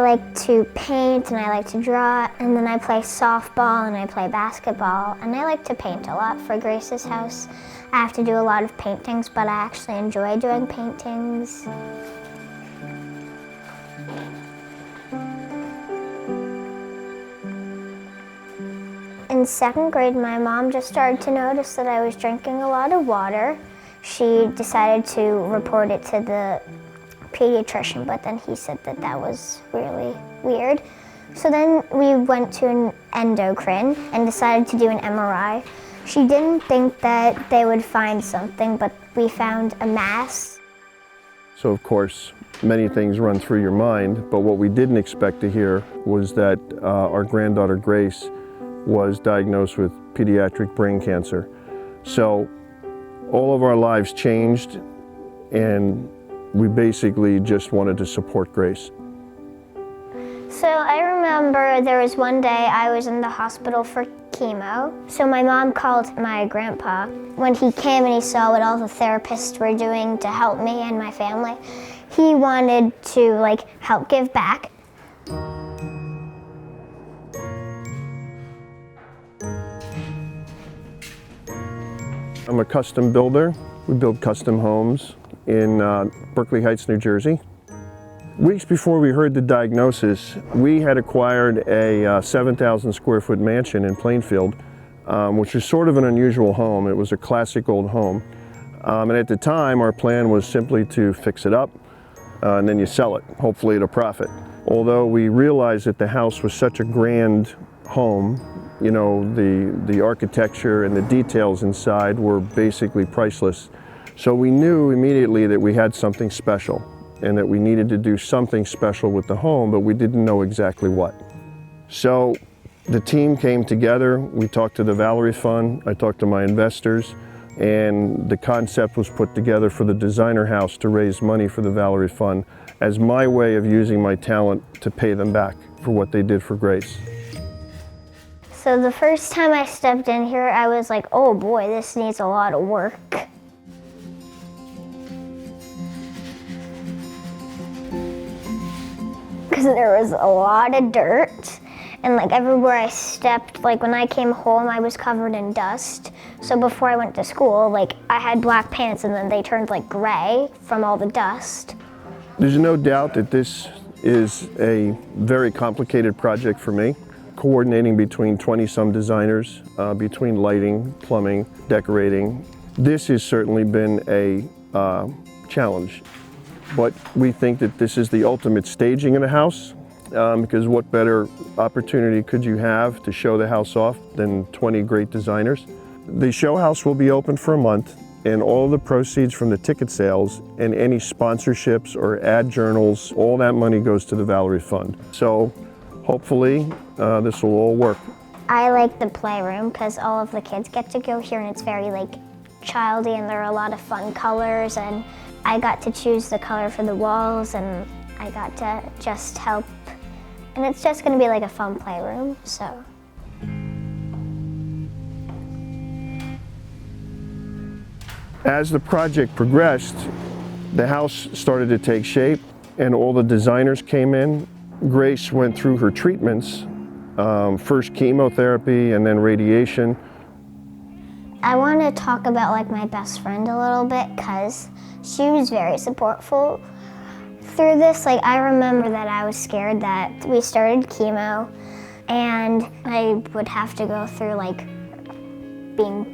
like to paint and I like to draw, and then I play softball and I play basketball, and I like to paint a lot for Grace's house. I have to do a lot of paintings, but I actually enjoy doing paintings. In 2nd grade, my mom just started to notice that I was drinking a lot of water. She decided to report it to the pediatrician, but then he said that that was really weird. So then we went to an endocrine and decided to do an MRI. She didn't think that they would find something, but we found a mass. So of course, many things run through your mind, but what we didn't expect to hear was that our granddaughter Grace was diagnosed with pediatric brain cancer. So all of our lives changed, and we basically just wanted to support Grace. So I remember there was one day I was in the hospital for chemo. So my mom called my grandpa. When he came and he saw what all the therapists were doing to help me and my family, he wanted to help give back. I'm a custom builder. We build custom homes in Berkeley Heights, New Jersey. Weeks before we heard the diagnosis, we had acquired a 7,000 square foot mansion in Plainfield, which was sort of an unusual home. It was a classic old home. And at the time, our plan was simply to fix it up and then you sell it, hopefully at a profit. Although we realized that the house was such a grand home, you know, the architecture and the details inside were basically priceless. So we knew immediately that we had something special and that we needed to do something special with the home, but we didn't know exactly what. So the team came together. We talked to the Valerie Fund. I talked to my investors, and the concept was put together for the designer house to raise money for the Valerie Fund as my way of using my talent to pay them back for what they did for Grace. So the first time I stepped in here, I was like, oh boy, this needs a lot of work. Because there was a lot of dirt, and everywhere I stepped, when I came home, I was covered in dust. So before I went to school, I had black pants and then they turned gray from all the dust. There's no doubt that this is a very complicated project for me. Coordinating between 20-some designers, between lighting, plumbing, decorating. This has certainly been a challenge, but we think that this is the ultimate staging of the house, because what better opportunity could you have to show the house off than 20 great designers? The show house will be open for a month, and all the proceeds from the ticket sales and any sponsorships or ad journals, all that money goes to the Valerie Fund. So hopefully, this will all work. I like the playroom because all of the kids get to go here and it's very childy, and there are a lot of fun colors, and I got to choose the color for the walls, and I got to just help. And it's just going to be a fun playroom, so. As the project progressed, the house started to take shape and all the designers came in. Grace went through her treatments, first chemotherapy and then radiation. I want to talk about my best friend a little bit because she was very supportful through this. I remember that I was scared that we started chemo and I would have to go through being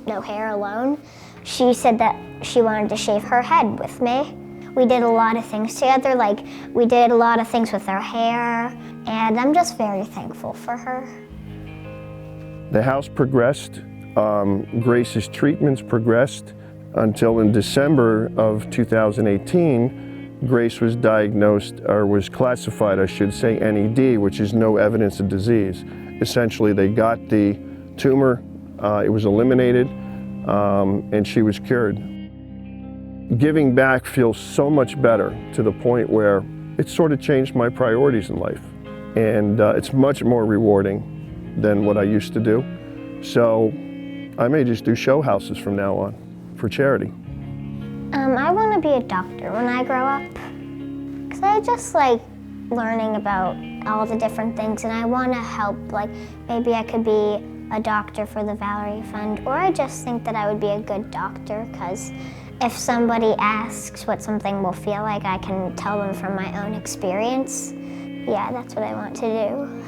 no hair alone. She said that she wanted to shave her head with me. We did a lot of things together, we did a lot of things with her hair, and I'm just very thankful for her. The house progressed, Grace's treatments progressed until in December of 2018, Grace was diagnosed, or was classified, I should say, NED, which is no evidence of disease. Essentially, they got the tumor, it was eliminated, and she was cured. Giving back feels so much better, to the point where it sort of changed my priorities in life. And it's much more rewarding than what I used to do. So I may just do show houses from now on for charity. I want to be a doctor when I grow up. Because I just learning about all the different things, and I want to help. Like, maybe I could be a doctor for the Valerie Fund, or I just think that I would be a good doctor, because if somebody asks what something will feel like, I can tell them from my own experience. Yeah, that's what I want to do.